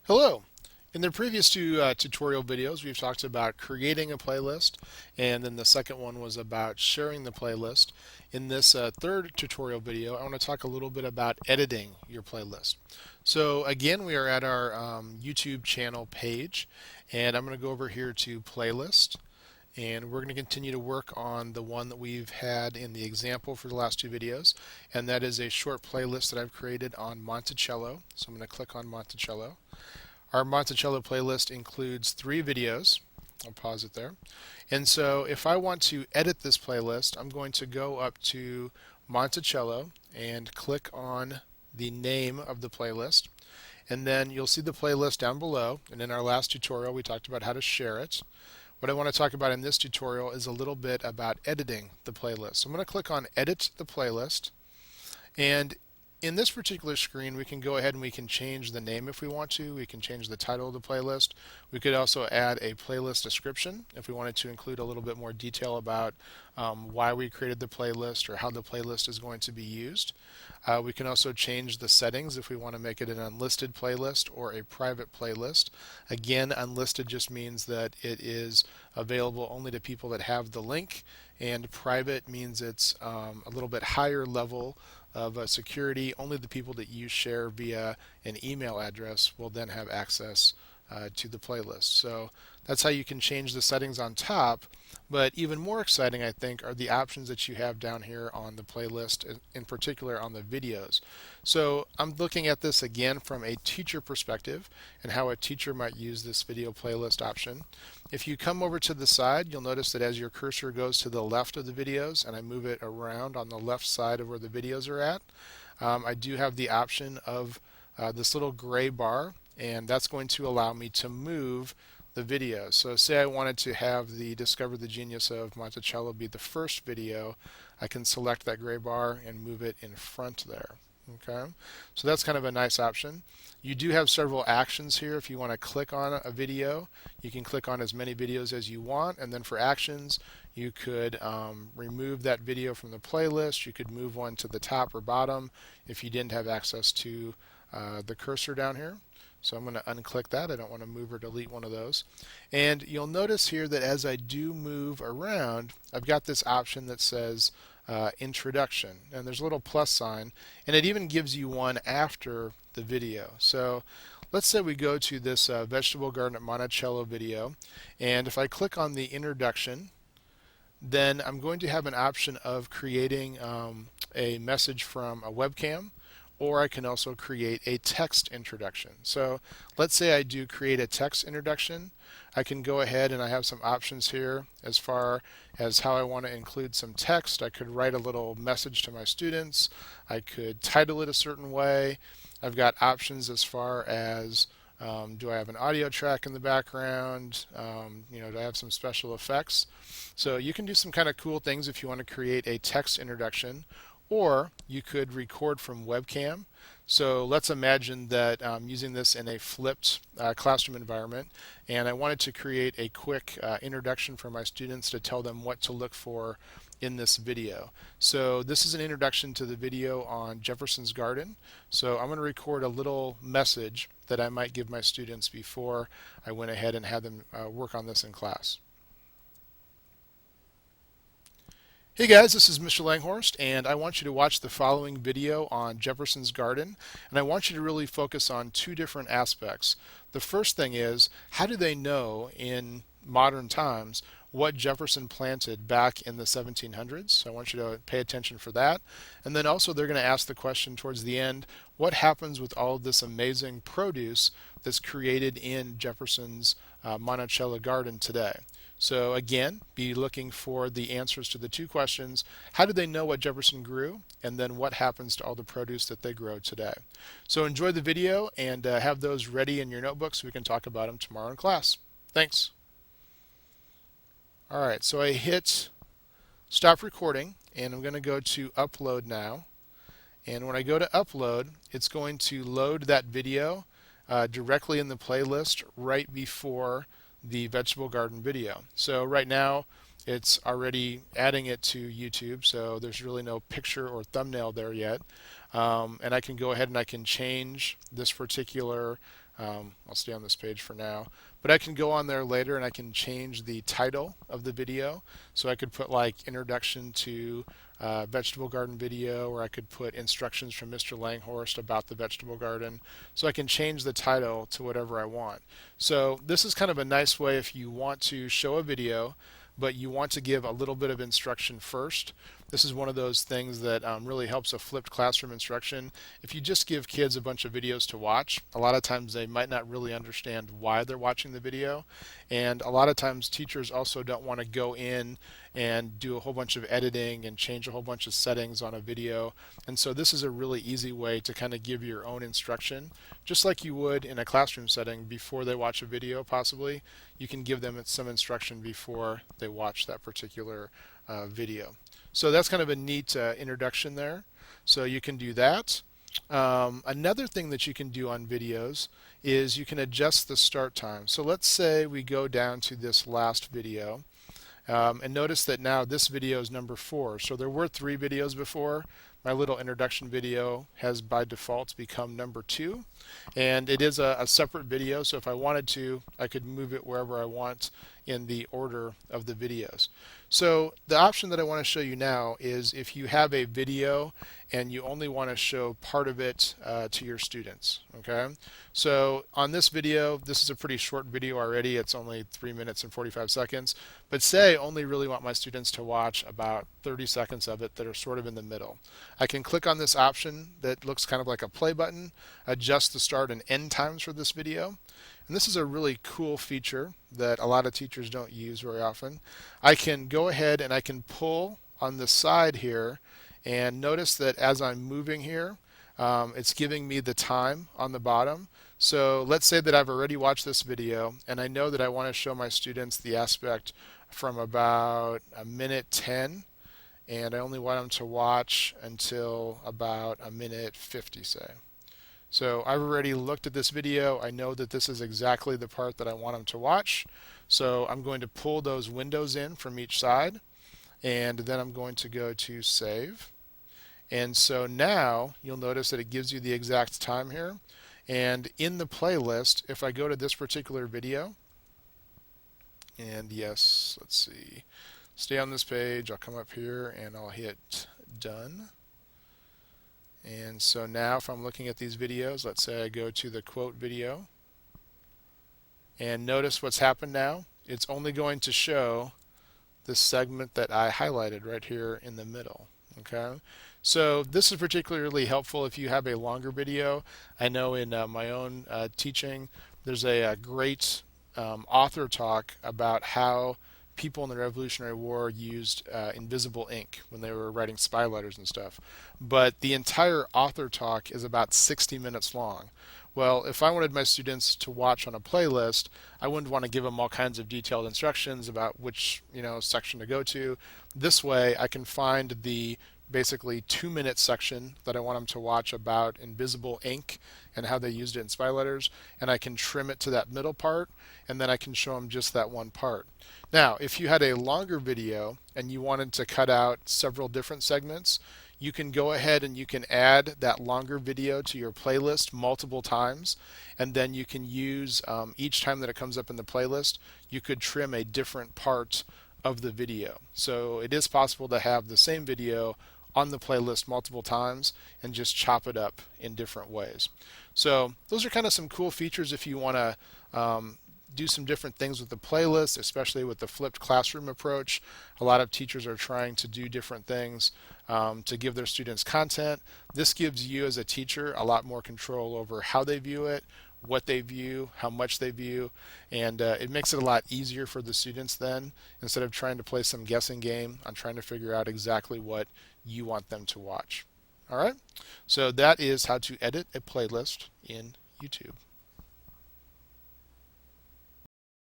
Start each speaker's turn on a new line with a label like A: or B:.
A: Hello. In the previous two tutorial videos, we've talked about creating a playlist, and then the second one was about sharing the playlist. In this third tutorial video, I want to talk a little bit about editing your playlist. So again, we are at our YouTube channel page, and I'm going to go over here to playlist. And we're going to continue to work on the one that we've had in the example for the last two videos, and that is a short playlist that I've created on Monticello. So I'm going to click on Monticello. Our Monticello playlist includes 3 videos. I'll pause it there. And so if I want to edit this playlist, I'm going to go up to Monticello and click on the name of the playlist. And then you'll see the playlist down below. And in our last tutorial, we talked about how to share it. What I want to talk about in this tutorial is a little bit about editing the playlist. So I'm going to click on Edit the Playlist. And in this particular screen, we can go ahead and we can change the name if we want to. We can change the title of the playlist. We could also add a playlist description if we wanted to include a little bit more detail about why we created the playlist or how the playlist is going to be used. We can also change the settings if we want to make it an unlisted playlist or a private playlist. Again, unlisted just means that it is available only to people that have the link, and private means it's a little bit higher level of security. Only the people that you share via an email address will then have access to the playlist. So that's how you can change the settings on top. But even more exciting, I think, are the options that you have down here on the playlist, in particular on the videos. So I'm looking at this again from a teacher perspective and how a teacher might use this video playlist option. If you come over to the side, you'll notice that as your cursor goes to the left of the videos and I move it around on the left side of where the videos are at, I do have the option of this little gray bar, and that's going to allow me to move the video. So say I wanted to have the Discover the Genius of Monticello be the first video, I can select that gray bar and move it in front there. Okay, so that's kind of a nice option. You do have several actions here. If you want to click on a video, you can click on as many videos as you want, and then for actions, you could remove that video from the playlist. You could move one to the top or bottom if you didn't have access to the cursor down here. So I'm going to unclick that. I don't want to move or delete one of those. And you'll notice here that as I do move around, I've got this option that says introduction. And there's a little plus sign. And it even gives you one after the video. So let's say we go to this vegetable garden at Monticello video. And if I click on the introduction, then I'm going to have an option of creating a message from a webcam, or I can also create a text introduction. So let's say I do create a text introduction. I can go ahead and I have some options here as far as how I want to include some text. I could write a little message to my students. I could title it a certain way. I've got options as far as do I have an audio track in the background? Do I have some special effects? So you can do some kind of cool things if you want to create a text introduction, or you could record from webcam. So let's imagine that I'm using this in a flipped classroom environment, and I wanted to create a quick introduction for my students to tell them what to look for in this video. So this is an introduction to the video on Jefferson's Garden. So I'm going to record a little message that I might give my students before I went ahead and had them work on this in class. Hey guys, this is Mr. Langhorst, and I want you to watch the following video on Jefferson's Garden, and I want you to really focus on 2 different aspects. The first thing is, how do they know in modern times what Jefferson planted back in the 1700s? So I want you to pay attention for that. And then also they're going to ask the question towards the end, what happens with all of this amazing produce that's created in Jefferson's Monticello garden today? So again, be looking for the answers to the 2 questions. How do they know what Jefferson grew? And then what happens to all the produce that they grow today? So enjoy the video and have those ready in your notebooks so we can talk about them tomorrow in class. Thanks. Alright, so I hit stop recording and I'm going to go to upload now. And when I go to upload, it's going to load that video directly in the playlist right before the vegetable garden video. So right now it's already adding it to YouTube, so there's really no picture or thumbnail there yet. And I can go ahead and I can change this particular, I'll stay on this page for now, but I can go on there later and I can change the title of the video. So I could put like introduction to vegetable garden video, or I could put instructions from Mr. Langhorst about the vegetable garden. So I can change the title to whatever I want. So this is kind of a nice way if you want to show a video but you want to give a little bit of instruction first. This is one of those things that really helps a flipped classroom instruction. If you just give kids a bunch of videos to watch, a lot of times they might not really understand why they're watching the video. And a lot of times teachers also don't want to go in and do a whole bunch of editing and change a whole bunch of settings on a video. And so this is a really easy way to kind of give your own instruction, just like you would in a classroom setting before they watch a video possibly. You can give them some instruction before they watch that particular video. So that's kind of a neat introduction there. So you can do that. Another thing that you can do on videos is you can adjust the start time. So let's say we go down to this last video. And notice that now this video is number 4. So there were 3 videos before. My little introduction video has by default become number 2. And it is a separate video, so if I wanted to, I could move it wherever I want in the order of the videos. So the option that I want to show you now is if you have a video and you only want to show part of it to your students. Okay, so on this video, this is a pretty short video already. It's only 3 minutes and 45 seconds. But say I only really want my students to watch about 30 seconds of it that are sort of in the middle. I can click on this option that looks kind of like a play button, adjust the start and end times for this video. And this is a really cool feature that a lot of teachers don't use very often. I can go ahead and I can pull on the side here, and notice that as I'm moving here, it's giving me the time on the bottom. So let's say that I've already watched this video and I know that I want to show my students the aspect from about a minute 10, and I only want them to watch until about a minute 50, say. So I've already looked at this video. I know that this is exactly the part that I want them to watch. So I'm going to pull those windows in from each side, and then I'm going to go to save. And so now you'll notice that it gives you the exact time here. And in the playlist, if I go to this particular video, and yes, let's see, stay on this page, I'll come up here and I'll hit done. And so now if I'm looking at these videos, let's say I go to the quote video, and notice what's happened now. It's only going to show the segment that I highlighted right here in the middle. Okay, so this is particularly helpful if you have a longer video. I know in my own teaching, there's a great author talk about how people in the Revolutionary War used invisible ink when they were writing spy letters and stuff. But the entire author talk is about 60 minutes long. Well, if I wanted my students to watch on a playlist, I wouldn't want to give them all kinds of detailed instructions about which section to go to. This way, I can find the basically 2-minute section that I want them to watch about invisible ink and how they used it in spy letters, and I can trim it to that middle part, and then I can show them just that one part. Now, if you had a longer video and you wanted to cut out several different segments, you can go ahead and you can add that longer video to your playlist multiple times, and then you can use each time that it comes up in the playlist, you could trim a different part of the video. So it is possible to have the same video on the playlist multiple times and just chop it up in different ways. So those are kind of some cool features if you want to do some different things with the playlist, especially with the flipped classroom approach. A lot of teachers are trying to do different things to give their students content. This gives you as a teacher a lot more control over how they view it, what they view, how much they view, and it makes it a lot easier for the students then, instead of trying to play some guessing game on trying to figure out exactly what you want them to watch. All right, so that is how to edit a playlist in YouTube.